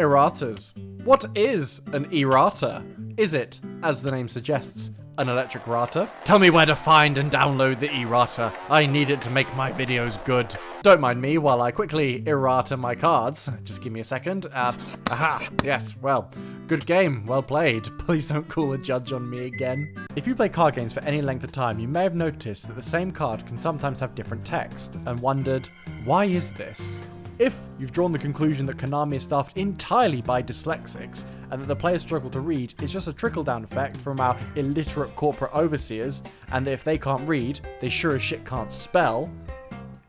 Erratas. What is an errata? Is it, as the name suggests, an electric rata? Tell me where to find and download the errata. I need it to make my videos good. Don't mind me while I quickly errata my cards. Just give me a second. Aha, yes, well, good game, well played. Please don't call a judge on me again. If you play card games for any length of time, you may have noticed that the same card can sometimes have different text, and wondered, why is this? If you've drawn the conclusion that Konami is staffed entirely by dyslexics, and that the players struggle to read is just a trickle-down effect from our illiterate corporate overseers, and that if they can't read, they sure as shit can't spell,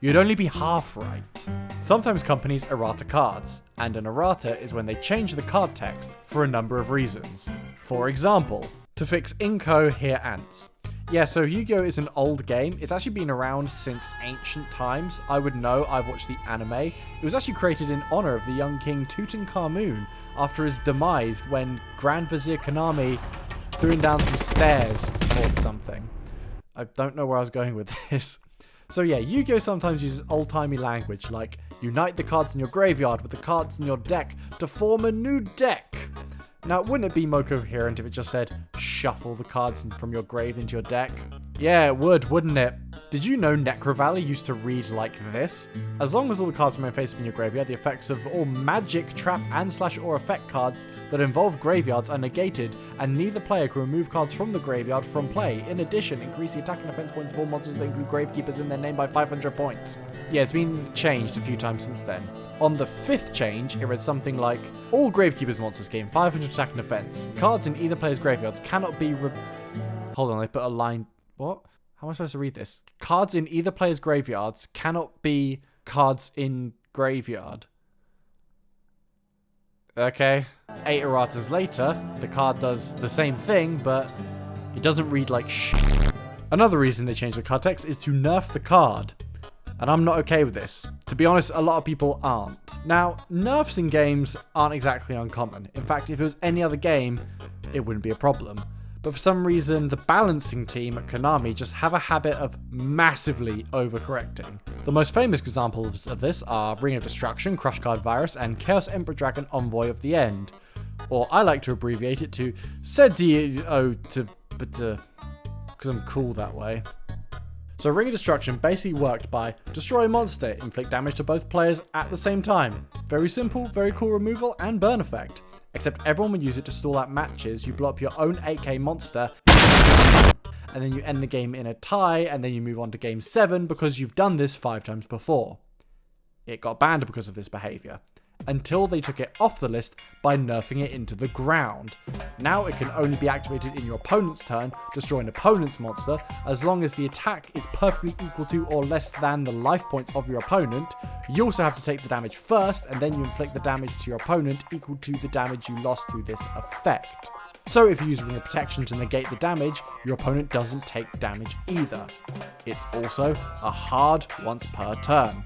you'd only be half right. Sometimes companies errata cards, and an errata is when they change the card text for a number of reasons. For example, to fix Inko here ants. Yeah, so Yu-Gi-Oh! Is an old game. It's actually been around since ancient times. I would know, I've watched the anime. It was actually created in honor of the young king Tutankhamun after his demise when Grand Vizier Konami threw him down some stairs or something. I don't know where I was going with this. So yeah, Yu-Gi-Oh! Sometimes uses old-timey language like unite the cards in your graveyard with the cards in your deck to form a new deck. Now, wouldn't it be more coherent if it just said, shuffle the cards from your grave into your deck? Yeah, it would, wouldn't it? Did you know Necro Valley used to read like this? As long as all the cards remain face up in your graveyard, the effects of all magic, trap, and /or effect cards that involve graveyards are negated, and neither player can remove cards from the graveyard from play. In addition, increase the attack and defense points of all monsters that include Gravekeepers in their name by 500 points. Yeah, it's been changed a few times since then. On the 5th change, it read something like, all Gravekeepers monsters gain 500 attack and defense. Cards in either player's graveyards cannot be Hold on, they put a line... What? How am I supposed to read this? Cards in either player's graveyards cannot be cards in graveyard. Okay. 8 erratas later, the card does the same thing, but it doesn't read like shit. Another reason they changed the card text is to nerf the card. And I'm not okay with this. To be honest, a lot of people aren't. Now, nerfs in games aren't exactly uncommon. In fact, if it was any other game, it wouldn't be a problem. But for some reason, the balancing team at Konami just have a habit of massively overcorrecting. The most famous examples of this are Ring of Destruction, Crush Card Virus, and Chaos Emperor Dragon Envoy of the End. Or I like to abbreviate it to because I'm cool that way. So Ring of Destruction basically worked by destroy a monster, inflict damage to both players at the same time. Very simple, very cool removal and burn effect. Except everyone would use it to stall out matches. You blow up your own 8k monster, and then you end the game in a tie, and then you move on to game 7 because you've done this 5 times before. It got banned because of this behavior, until they took it off the list by nerfing it into the ground. Now it can only be activated in your opponent's turn, destroy an opponent's monster, as long as the attack is perfectly equal to or less than the life points of your opponent. You also have to take the damage first, and then you inflict the damage to your opponent equal to the damage you lost through this effect. So if you use Ring of Protection to negate the damage, your opponent doesn't take damage either. It's also a hard once per turn.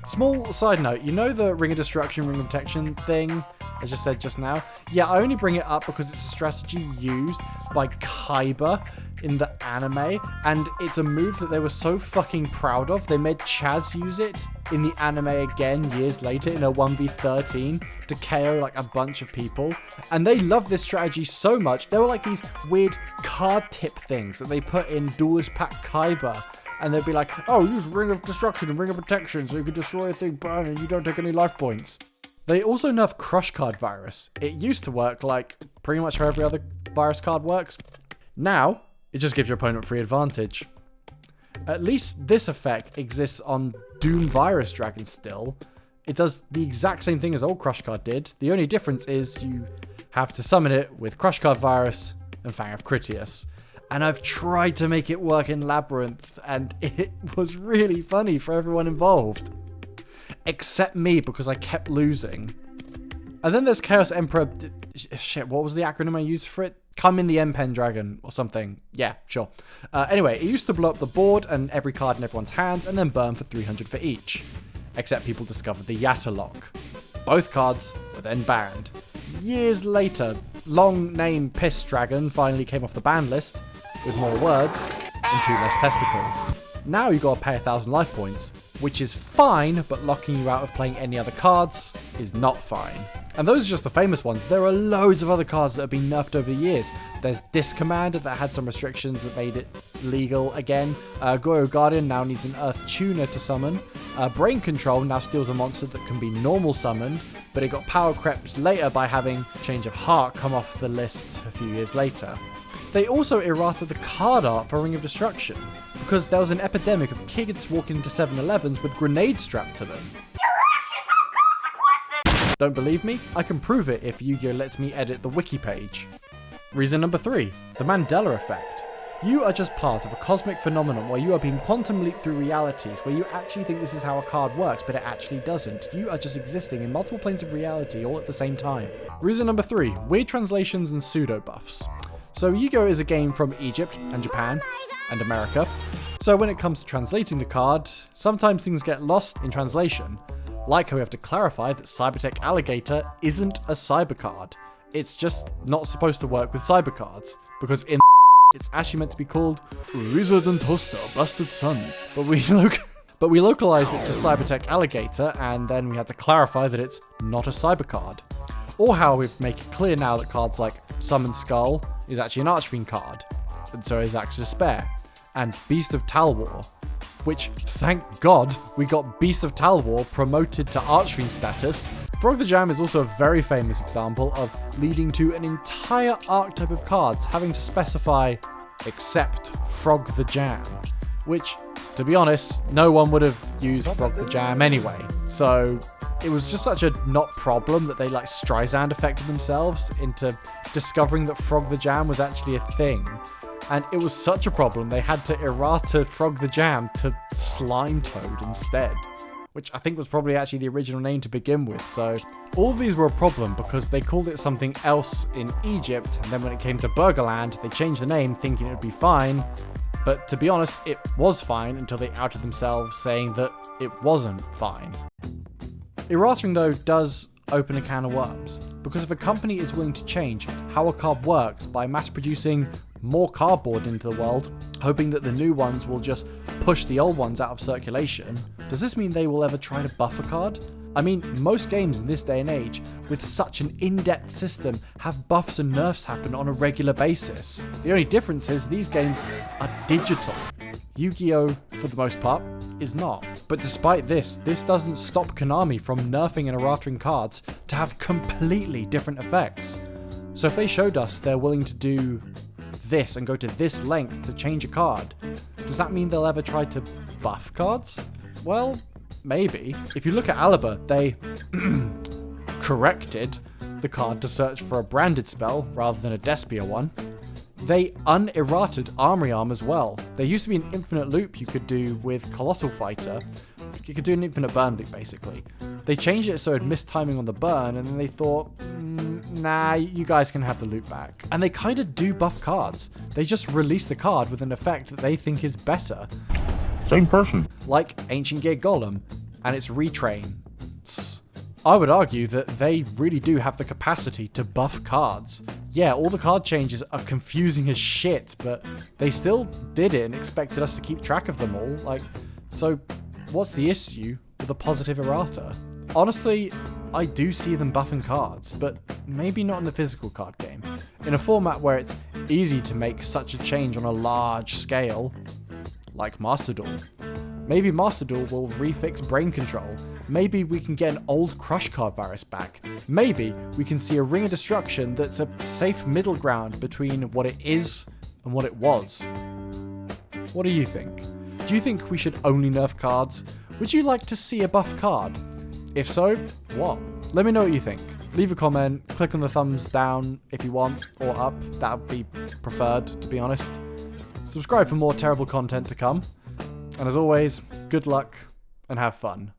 Small side note, you know the Ring of Destruction, Ring of Protection thing I just said just now? Yeah, I only bring it up because it's a strategy used by Kaiba in the anime, and it's a move that they were so fucking proud of. They made Chaz use it in the anime again years later in a 1v13 to KO like a bunch of people, and they loved this strategy so much. There were like these weird card tip things that they put in Duelist Pack Kaiba, and they'd be like, oh, use Ring of Destruction and Ring of Protection so you can destroy a thing, burn, and you don't take any life points. They also nerfed Crush Card Virus. It used to work like pretty much how every other virus card works. Now, it just gives your opponent free advantage. At least this effect exists on Doom Virus Dragon still. It does the exact same thing as old Crush Card did. The only difference is you have to summon it with Crush Card Virus and Fang of Critias. And I've tried to make it work in Labyrinth, and it was really funny for everyone involved. Except me, because I kept losing. And then there's Chaos Emperor... Shit, what was the acronym I used for it? Come in the M-Pen Dragon, or something. Yeah, sure. Anyway, it used to blow up the board and every card in everyone's hands, and then burn for 300 for each. Except people discovered the Yatta lock. Both cards were then banned. Years later, long name Piss Dragon finally came off the ban list, with more words and 2 less testicles. Now you gotta pay 1,000 life points, which is fine, but locking you out of playing any other cards is not fine. And those are just the famous ones. There are loads of other cards that have been nerfed over the years. There's Disc Commander that had some restrictions that made it legal again. Goyo Guardian now needs an Earth Tuner to summon. Brain Control now steals a monster that can be normal summoned, but it got power crept later by having Change of Heart come off the list a few years later. They also errata the card art for Ring of Destruction, because there was an epidemic of kids walking into 7-Elevens with grenades strapped to them. Don't believe me? I can prove it if Yu-Gi-Oh lets me edit the wiki page. Reason number 3, the Mandela effect. You are just part of a cosmic phenomenon where you are being quantum leaped through realities, where you actually think this is how a card works, but it actually doesn't. You are just existing in multiple planes of reality all at the same time. Reason number 3, weird translations and pseudo buffs. So Yu-Gi-Oh is a game from Egypt and Japan and America. So when it comes to translating the card, sometimes things get lost in translation. Like how we have to clarify that Cybertech Alligator isn't a cyber card. It's just not supposed to work with cyber cards, because in it's actually meant to be called Wizard and Toaster, Blasted Sun. But we localized it to Cybertech Alligator, and then we had to clarify that it's not a cyber card. Or how we make it clear now that cards like Summon Skull is actually an Archfiend card, and so is Axe of Despair, and Beast of Talwar, which, thank God, we got Beast of Talwar promoted to Archfiend status. Frog the Jam is also a very famous example of leading to an entire archetype of cards having to specify except Frog the Jam, which, to be honest, no one would have used Frog the Jam anyway. So it was just such a not problem that they like Streisand affected themselves into discovering that Frog the Jam was actually a thing. And it was such a problem they had to errata Frog the Jam to Slime Toad instead, which I think was probably actually the original name to begin with. So all of these were a problem because they called it something else in Egypt, and then when it came to Burgerland, they changed the name thinking it would be fine. But to be honest, it was fine until they outed themselves saying that it wasn't fine. Errating though does open a can of worms, because if a company is willing to change how a card works by mass producing more cardboard into the world, hoping that the new ones will just push the old ones out of circulation, does this mean they will ever try to buff a card? I mean, most games in this day and age, with such an in-depth system, have buffs and nerfs happen on a regular basis. The only difference is these games are digital. Yu-Gi-Oh, for the most part, is not. But despite this doesn't stop Konami from nerfing and errating cards to have completely different effects. So if they showed us they're willing to do this and go to this length to change a card, does that mean they'll ever try to buff cards? Well, maybe. If you look at Alaba, they corrected the card to search for a branded spell rather than a Despia one. They unerrated Armory Arm as well. There used to be an infinite loop you could do with Colossal Fighter. You could do an infinite burn loop, basically. They changed it so it missed timing on the burn, and then they thought, nah, you guys can have the loop back. And they kind of do buff cards. They just release the card with an effect that they think is better. Same person. Like Ancient Gear Golem and its retrain. I would argue that they really do have the capacity to buff cards. Yeah, all the card changes are confusing as shit, but they still did it and expected us to keep track of them all. So what's the issue with a positive errata? Honestly, I do see them buffing cards, but maybe not in the physical card game. In a format where it's easy to make such a change on a large scale, like Master Duel. Maybe Master Duel will refix Brain Control. Maybe we can get an old Crush card virus back. Maybe we can see a Ring of Destruction that's a safe middle ground between what it is and what it was. What do you think? Do you think we should only nerf cards? Would you like to see a buff card? If so, what? Let me know what you think. Leave a comment, click on the thumbs down if you want, or up. That would be preferred, to be honest. Subscribe for more terrible content to come. And as always, good luck and have fun.